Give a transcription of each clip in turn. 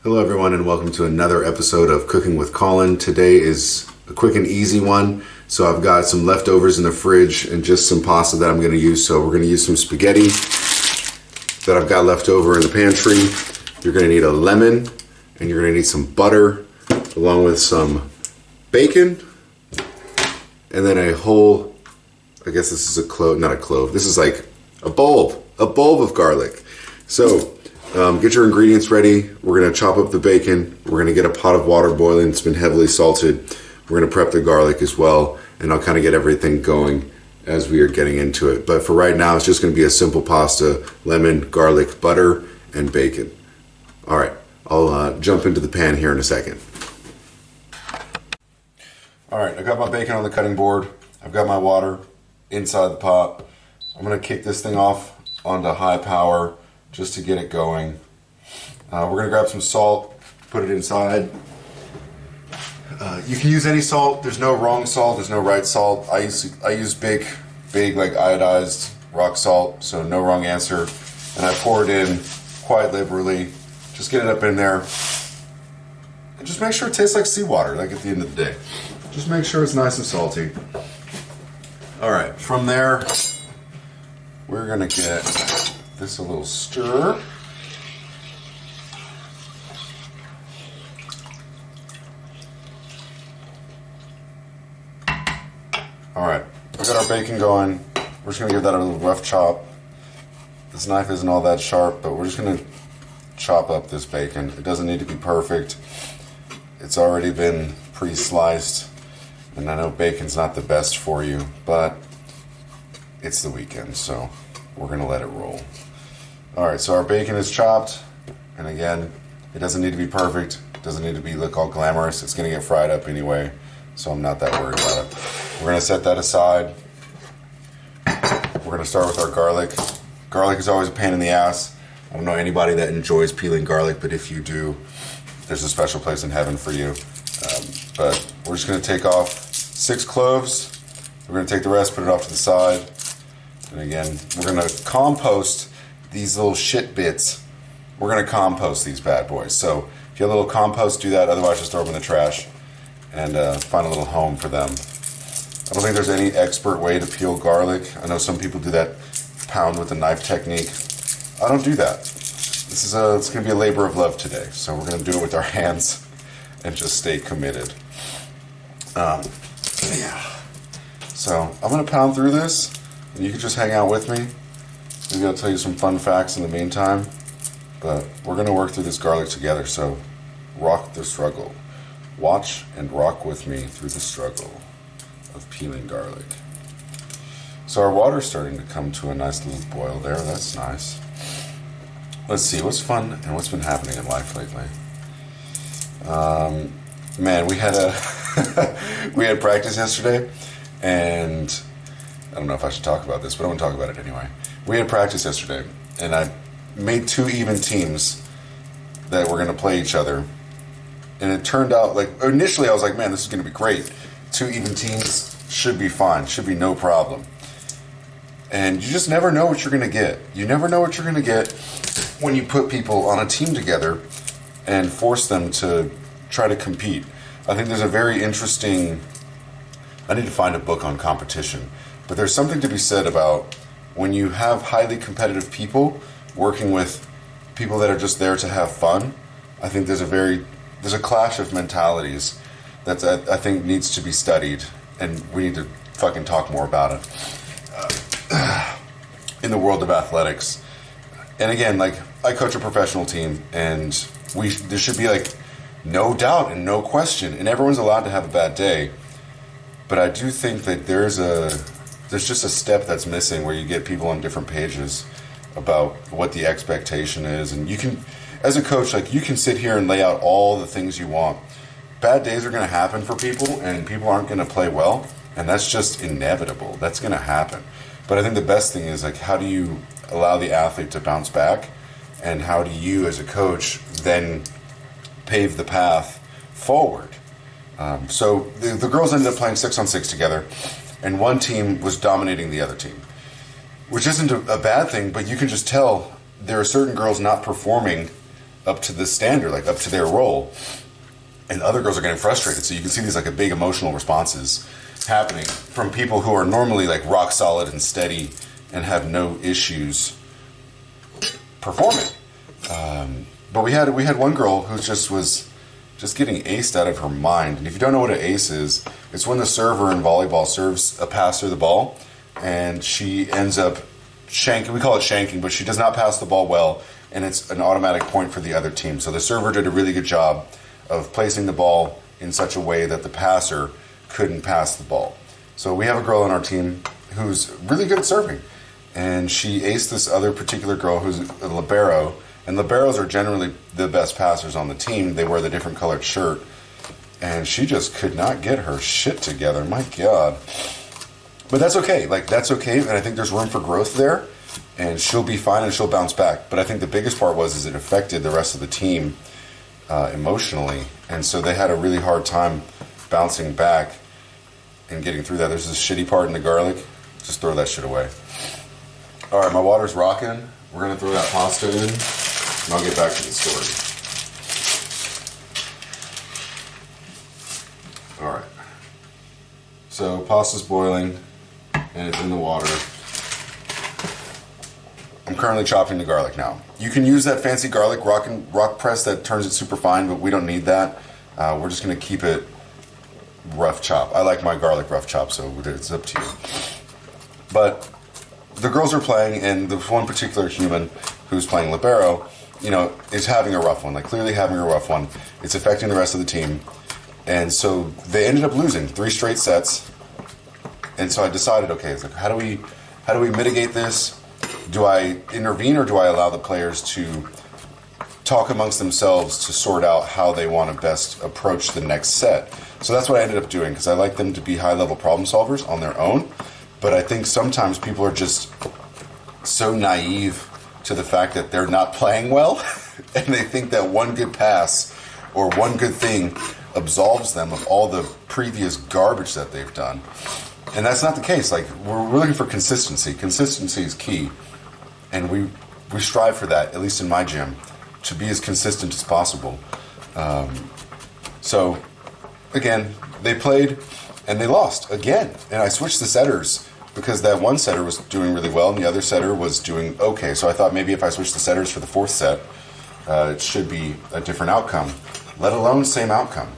Hello everyone and welcome to another episode of Cooking with Colin. Today is a quick and easy one. So I've got some leftovers in the fridge and just some pasta that I'm going to use. So we're going to use some spaghetti that I've got left over in the pantry. You're going to need a lemon and you're going to need some butter along with some bacon and then a whole, I guess this is a clove, not a clove. This is like a bulb of garlic. So get your ingredients ready. We're going to chop up the bacon. We're going to get a pot of water boiling. It's been heavily salted. We're going to prep the garlic as well. And I'll kind of get everything going as we are getting into it. But for right now, it's just going to be a simple pasta, lemon, garlic, butter, and bacon. All right, I'll jump into the pan here in a second. All right, I got my bacon on the cutting board. I've got my water inside the pot. I'm going to kick this thing off onto high power just to get it going. We're going to grab some salt, put it inside. You can use any salt. There's no wrong salt. There's no right salt. I use big like iodized rock salt, so no wrong answer. And I pour it in quite liberally. Just get it up in there. And just make sure it tastes like seawater, like at the end of the day. Just make sure it's nice and salty. All right, from there, we're going to get this a little stir. All right, we've got our bacon going. We're just gonna give that a little rough chop. This knife isn't all that sharp, but we're just gonna chop up this bacon. It doesn't need to be perfect. It's already been pre-sliced, and I know bacon's not the best for you, but it's the weekend, so we're gonna let it roll. All right, so our bacon is chopped, and again, it doesn't need to be perfect. It doesn't need to look all glamorous. It's gonna get fried up anyway, so I'm not that worried about it. We're gonna set that aside. We're gonna start with our garlic. Garlic is always a pain in the ass. I don't know anybody that enjoys peeling garlic, but if you do, there's a special place in heaven for you. But we're just gonna take off 6 cloves. We're gonna take the rest, put it off to the side. And again, we're gonna compost these little shit bits. We're gonna compost these bad boys. So if you have a little compost, do that. Otherwise, just throw them in the trash and find a little home for them. I don't think there's any expert way to peel garlic. I know some people do that pound with a knife technique. I don't do that. It's gonna be a labor of love today. So we're gonna do it with our hands and just stay committed. Yeah. So I'm gonna pound through this and you can just hang out with me. Maybe I'll tell you some fun facts in the meantime, but we're gonna work through this garlic together, so rock the struggle. Watch and rock with me through the struggle of peeling garlic. So our water's starting to come to a nice little boil there. That's nice. Let's see, what's fun and what's been happening in life lately? Man, we had we had practice yesterday, and I don't know if I should talk about this, but I'm gonna talk about it anyway. We had practice yesterday, and I made 2 even teams that were gonna play each other. And it turned out, like, initially I was like, man, this is going to be great. 2 even teams should be fine, should be no problem. And you just never know what you're going to get. You never know what you're going to get when you put people on a team together and force them to try to compete. I think there's a very interesting, I need to find a book on competition, but there's something to be said about when you have highly competitive people working with people that are just there to have fun. I think there's a clash of mentalities that I think needs to be studied, and we need to fucking talk more about it in the world of athletics. And again, like, I coach a professional team, and there should be like no doubt and no question, and everyone's allowed to have a bad day. But I do think that there's just a step that's missing where you get people on different pages about what the expectation is, and you can, as a coach, like, you can sit here and lay out all the things you want. Bad days are going to happen for people, and people aren't going to play well, and that's just inevitable. That's going to happen. But I think the best thing is, like, how do you allow the athlete to bounce back, and how do you, as a coach, then pave the path forward? So the girls ended up playing 6-on-6 together, and one team was dominating the other team, which isn't a bad thing, but you can just tell there are certain girls not performing up to the standard, like up to their role. And other girls are getting frustrated. So you can see these like a big emotional responses happening from people who are normally like rock solid and steady and have no issues performing. But we had one girl who was just getting aced out of her mind. And if you don't know what an ace is, it's when the server in volleyball serves a passer the ball, and she ends up shanking. We call it shanking, but she does not pass the ball well, and it's an automatic point for the other team. So the server did a really good job of placing the ball in such a way that the passer couldn't pass the ball. So we have a girl on our team who's really good at serving, and she aced this other particular girl who's a libero, and liberos are generally the best passers on the team. They wear the different colored shirt, and she just could not get her shit together. My God. But that's okay. Like, that's okay, and I think there's room for growth there, and she'll be fine and she'll bounce back. But I think the biggest part is it affected the rest of the team emotionally, and so they had a really hard time bouncing back and getting through that. There's this shitty part in the garlic. Just throw that shit away. All right, my water's rocking. We're gonna throw that pasta in, and I'll get back to the story. All right. So pasta's boiling, and it's in the water. I'm currently chopping the garlic now. You can use that fancy garlic rock press that turns it super fine, but we don't need that. We're just going to keep it rough chop. I like my garlic rough chop, so it's up to you. But the girls are playing, and the one particular human who's playing libero, is having a rough one, like clearly having a rough one. It's affecting the rest of the team. And so they ended up losing 3 straight sets. And so I decided, okay, it's like, how do we mitigate this? Do I intervene, or do I allow the players to talk amongst themselves to sort out how they want to best approach the next set? So that's what I ended up doing, because I like them to be high-level problem solvers on their own. But I think sometimes people are just so naive to the fact that they're not playing well, and they think that one good pass or one good thing absolves them of all the previous garbage that they've done. And that's not the case. Like, we're looking for consistency. Consistency is key. And we strive for that, at least in my gym, to be as consistent as possible. So, again, they played and they lost again. And I switched the setters because that one setter was doing really well and the other setter was doing okay. So I thought maybe if I switched the setters for the 4th set, it should be a different outcome, let alone same outcome.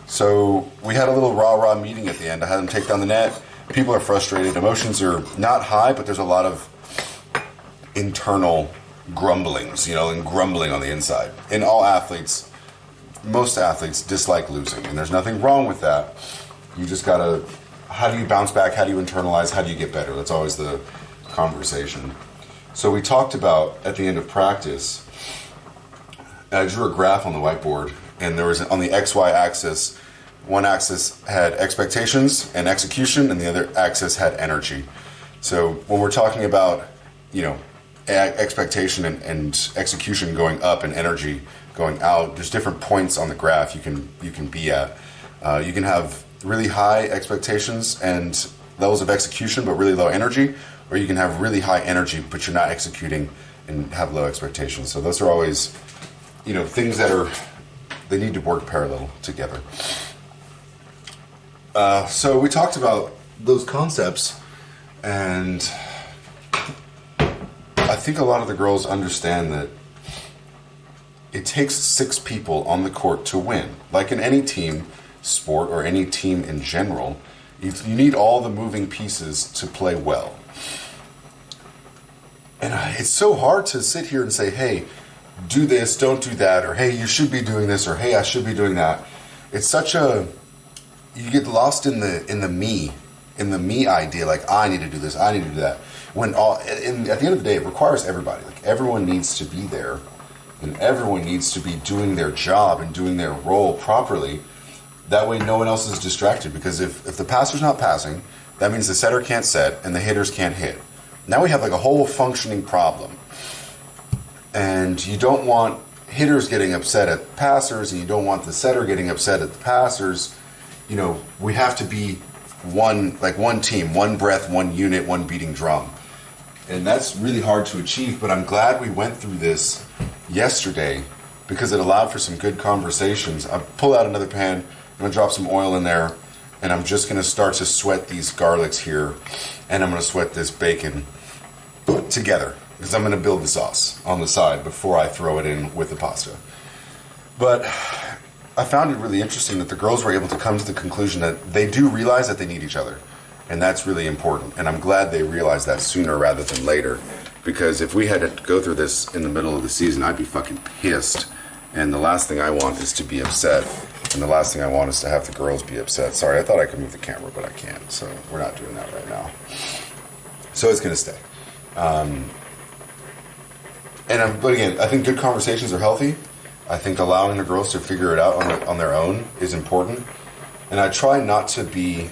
So we had a little rah-rah meeting at the end. I had them take down the net. People are frustrated. Emotions are not high, but there's a lot of internal grumblings, and grumbling on the inside. In all athletes, most athletes dislike losing, and there's nothing wrong with that. You just gotta, how do you bounce back? How do you internalize? How do you get better? That's always the conversation. So we talked about, at the end of practice, I drew a graph on the whiteboard, and there was, on the XY axis, one axis had expectations and execution, and the other axis had energy. So when we're talking about, expectation and execution going up and energy going out, there's different points on the graph you can be at. You can have really high expectations and levels of execution, but really low energy, or you can have really high energy, but you're not executing and have low expectations. So those are always, things that they need to work parallel together. So we talked about those concepts, and I think a lot of the girls understand that it takes 6 people on the court to win. Like in any team sport or any team in general, you need all the moving pieces to play well. And it's so hard to sit here and say, hey, do this, don't do that, or hey, you should be doing this, or hey, I should be doing that. It's such a, you get lost in the me idea, like I need to do this, I need to do that. When at the end of the day, it requires everybody. Like, everyone needs to be there, and everyone needs to be doing their job and doing their role properly. That way no one else is distracted, because if the passer's not passing, that means the setter can't set and the hitters can't hit. Now we have like a whole functioning problem. And you don't want hitters getting upset at passers, and you don't want the setter getting upset at the passers. We have to be one team, one breath, one unit, one beating drum. And that's really hard to achieve, but I'm glad we went through this yesterday, because it allowed for some good conversations. I pull out another pan, I'm going to drop some oil in there, and I'm just going to start to sweat these garlics here, and I'm going to sweat this bacon together, because I'm going to build the sauce on the side before I throw it in with the pasta. But I found it really interesting that the girls were able to come to the conclusion that they do realize that they need each other, and that's really important, and I'm glad they realized that sooner rather than later, because if we had to go through this in the middle of the season, I'd be fucking pissed, and the last thing I want is to be upset, and the last thing I want is to have the girls be upset. Sorry, I thought I could move the camera, but I can't, so we're not doing that right now. So it's going to stay. But again, I think good conversations are healthy. I think allowing the girls to figure it out on their own is important. And I try not to be,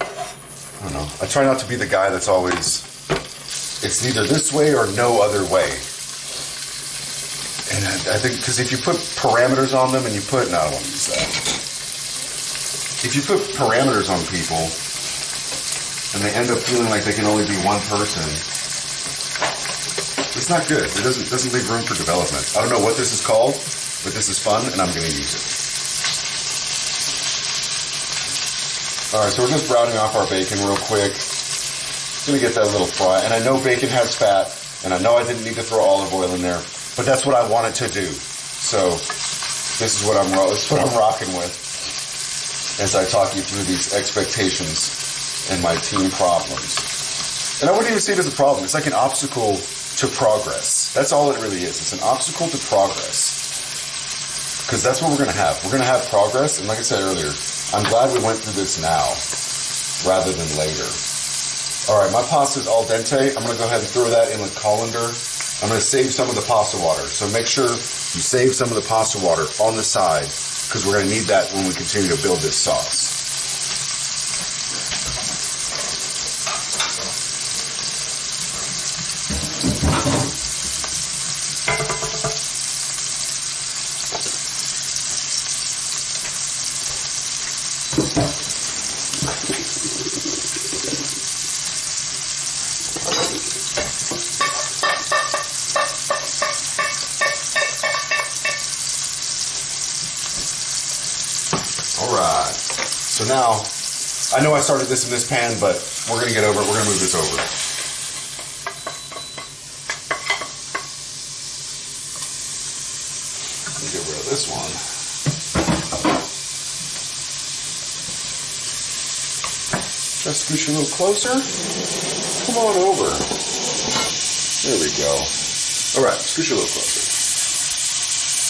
I try not to be the guy that's always, it's either this way or no other way. And I think, because if you put parameters on them and no, I don't want to use that. If you put parameters on people and they end up feeling like they can only be one person, it's not good. It doesn't leave room for development. I don't know what this is called, but this is fun, and I'm going to use it. All right, so we're just browning off our bacon real quick. Going to get that little fry, and I know bacon has fat, and I know I didn't need to throw olive oil in there, but that's what I wanted to do. So this is what I'm rocking with as I talk you through these expectations and my team problems. And I wouldn't even see it as a problem. It's like an obstacle to progress. That's all it really is. It's an obstacle to progress. Because that's what we're going to have. We're going to have progress. And like I said earlier, I'm glad we went through this now rather than later. All right, my pasta's al dente. I'm going to go ahead and throw that in the colander. I'm going to save some of the pasta water. So make sure you save some of the pasta water on the side, because we're going to need that when we continue to build this sauce. So now, I know I started this in this pan, but we're going to get over it. We're going to move this over. Let me get rid of this one. Just scooch a little closer. Come on over. There we go. All right, scooch a little closer.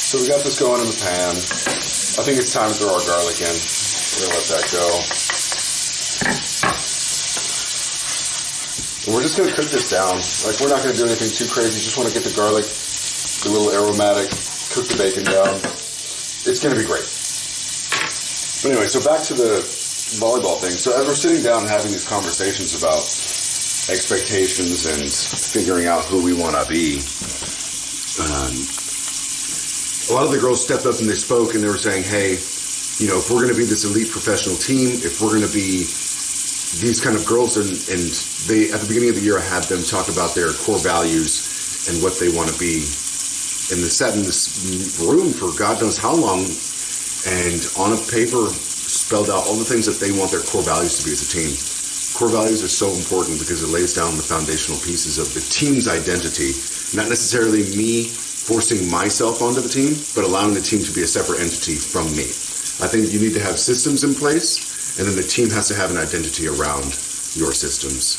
So we got this going in the pan. I think it's time to throw our garlic in. We're going to let that go. And we're just going to cook this down. Like, we're not going to do anything too crazy. Just want to get the garlic, a little aromatic, cook the bacon down. It's going to be great. But anyway, so back to the volleyball thing. So as we're sitting down and having these conversations about expectations and figuring out who we want to be, a lot of the girls stepped up and they spoke and they were saying, hey, you know, if we're going to be this elite professional team, if we're going to be these kind of girls, and they, at the beginning of the year, I had them talk about their core values and what they want to be. And they sat in this room for God knows how long, and on a paper spelled out all the things that they want their core values to be as a team. Core values are so important because it lays down the foundational pieces of the team's identity, not necessarily me forcing myself onto the team, but allowing the team to be a separate entity from me. I think you need to have systems in place, and then the team has to have an identity around your systems.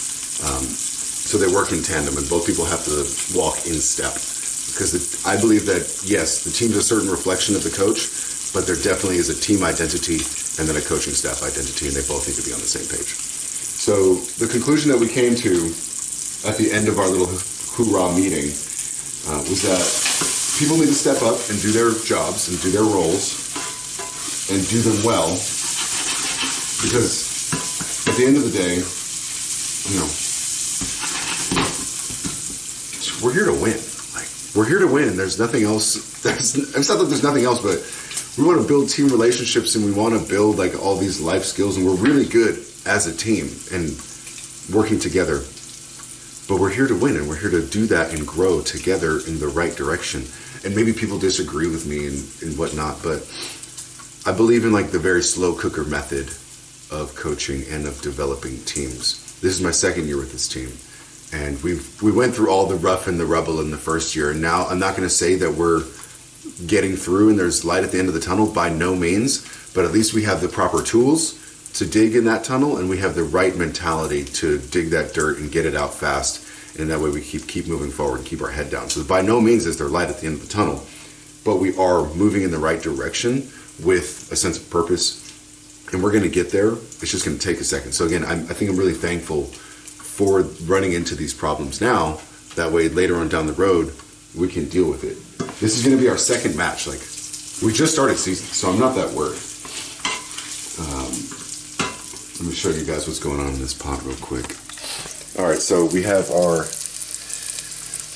So they work in tandem, and both people have to walk in step. Because I believe that, yes, the team's a certain reflection of the coach, but there definitely is a team identity and then a coaching staff identity, and they both need to be on the same page. So the conclusion that we came to at the end of our little hoorah meeting was that people need to step up and do their jobs and do their roles and do them well, because at the end of the day, you know, we're here to win. Like, we're here to win. There's nothing else. It's not that there's nothing else, but we want to build team relationships and we want to build like all these life skills, and we're really good as a team and working together. But we're here to win, and we're here to do that and grow together in the right direction. And maybe people disagree with me and whatnot, but I believe in like the very slow cooker method of coaching and of developing teams. This is my second year with this team, and we went through all the rough and the rubble in the first year, and now I'm not going to say that we're getting through and there's light at the end of the tunnel, by no means, but at least we have the proper tools to dig in that tunnel, and we have the right mentality to dig that dirt and get it out fast, and that way we keep moving forward and keep our head down. So by no means is there light at the end of the tunnel, but we are moving in the right direction with a sense of purpose, and we're going to get there. It's just going to take a second. So again, I think I'm really thankful for running into these problems now. That way later on down the road, we can deal with it. This is going to be our second match. Like, we just started season, so I'm not that worried. Let me show you guys what's going on in this pot real quick. All right, so we have our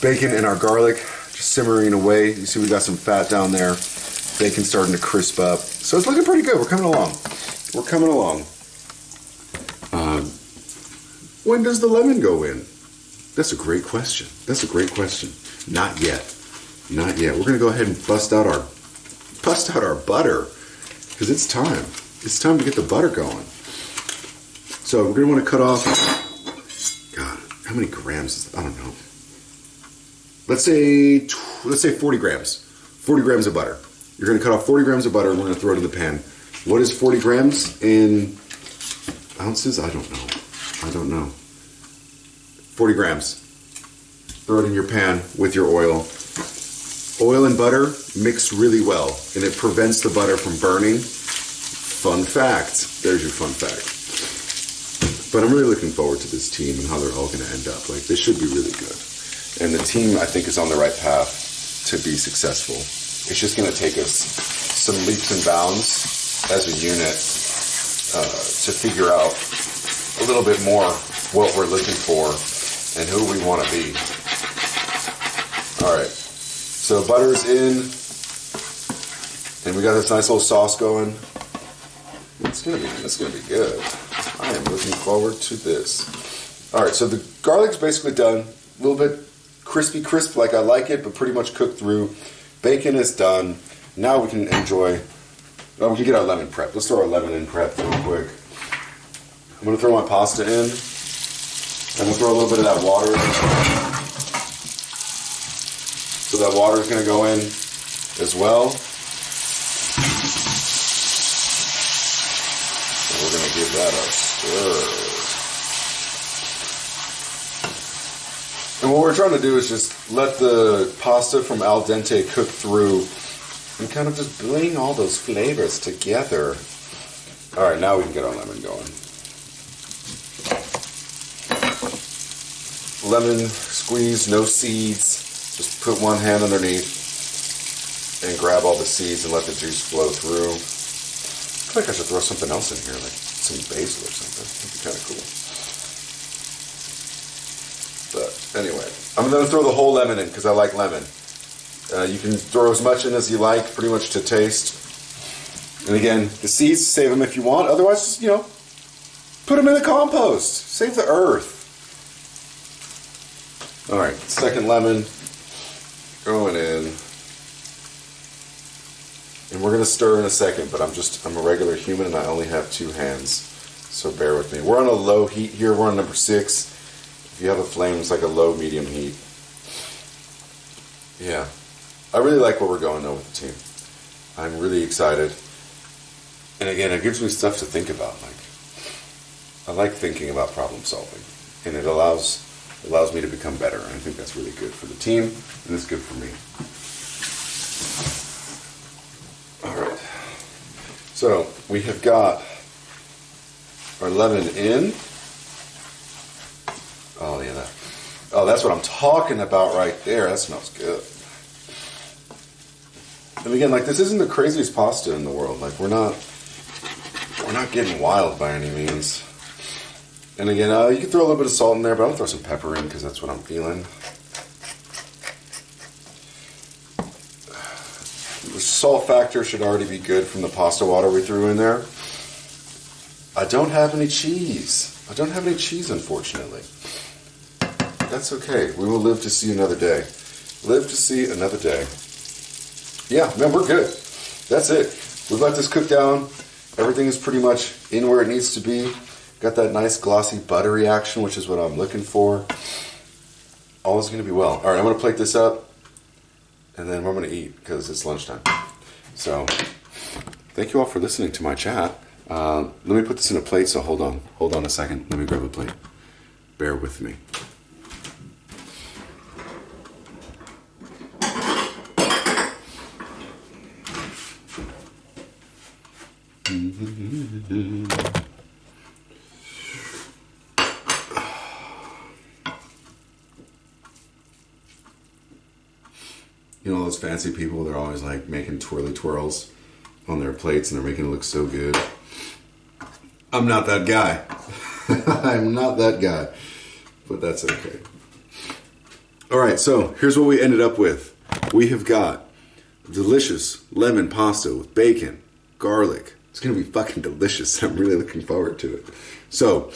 bacon and our garlic just simmering away. You see we got some fat down there. Bacon's starting to crisp up. So it's looking pretty good. We're coming along. We're coming along. When does the lemon go in? That's a great question. That's a great question. Not yet. Not yet. We're going to go ahead and bust out our butter, because it's time. It's time to get the butter going. So we're going to want to cut off, God, how many grams is that? I don't know. Let's say 40 grams. 40 grams of butter. You're going to cut off 40 grams of butter, and we're going to throw it in the pan. What is 40 grams in ounces? I don't know. 40 grams. Throw it in your pan with your oil. Oil and butter mix really well, and it prevents the butter from burning. Fun fact. There's your fun fact. But I'm really looking forward to this team and how they're all going to end up. Like, this should be really good. And the team, I think, is on the right path to be successful. It's just going to take us some leaps and bounds as a unit to figure out a little bit more what we're looking for and who we want to be. All right, so butter's in, and we got this nice little sauce going. It's gonna be good. I am looking forward to this. All right, so the garlic's basically done. A little bit crispy crisp like I like it, but pretty much cooked through. Bacon is done. Now we can enjoy. Oh, we can get our lemon prep. Let's throw our lemon in prep real quick. I'm gonna throw my pasta in. I'm gonna throw a little bit of that water in. So that water is gonna go in as well. And we're gonna give that a stir. And what we're trying to do is just let the pasta from al dente cook through and kind of just bring all those flavors together. All right, now we can get our lemon going. Lemon squeeze, no seeds. Just put one hand underneath and grab all the seeds and let the juice flow through. I feel like I should throw something else in here, like some basil or something. That'd be kind of cool. But anyway, I'm going to throw the whole lemon in because I like lemon. You can throw as much in as you like, pretty much to taste. And again, the seeds, save them if you want. Otherwise, just, put them in the compost. Save the earth. All right, second lemon going in. And we're going to stir in a second, but I'm a regular human and I only have 2 hands. So bear with me. We're on a low heat here. We're on number 6. If you have a flame, it's like a low, medium heat. Yeah. I really like where we're going though with the team. I'm really excited. And again, it gives me stuff to think about. Like, I like thinking about problem solving. And it allows me to become better. And I think that's really good for the team, and it's good for me. All right. So we have got our lemon in. Oh yeah, that's what I'm talking about right there. That smells good. And again, like, this isn't the craziest pasta in the world. Like, we're not getting wild by any means. And again, you can throw a little bit of salt in there, but I'm gonna throw some pepper in because that's what I'm feeling. The salt factor should already be good from the pasta water we threw in there. I don't have any cheese. Unfortunately. That's okay. We will live to see another day. Live to see another day. Yeah, man, we're good. That's it. We've let this cook down. Everything is pretty much in where it needs to be. Got that nice glossy buttery action, which is what I'm looking for. All is going to be well. All right, I'm going to plate this up, and then we're going to eat because it's lunchtime. So, thank you all for listening to my chat. Let me put this in a plate, so hold on. Hold on a second. Let me grab a plate. Bear with me. You know those fancy people, they're always like making twirly twirls on their plates and they're making it look so good. I'm not that guy. I'm not that guy. But that's okay. Alright, so here's what we ended up with. We have got delicious lemon pasta with bacon, garlic. It's going to be fucking delicious. I'm really looking forward to it. So,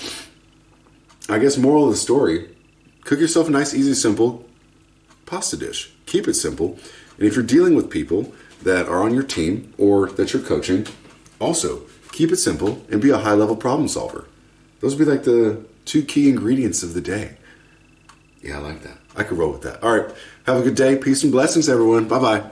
I guess moral of the story, cook yourself a nice, easy, simple pasta dish. Keep it simple. And if you're dealing with people that are on your team or that you're coaching, also keep it simple and be a high-level problem solver. Those would be like the 2 key ingredients of the day. Yeah, I like that. I could roll with that. All right. Have a good day. Peace and blessings, everyone. Bye-bye.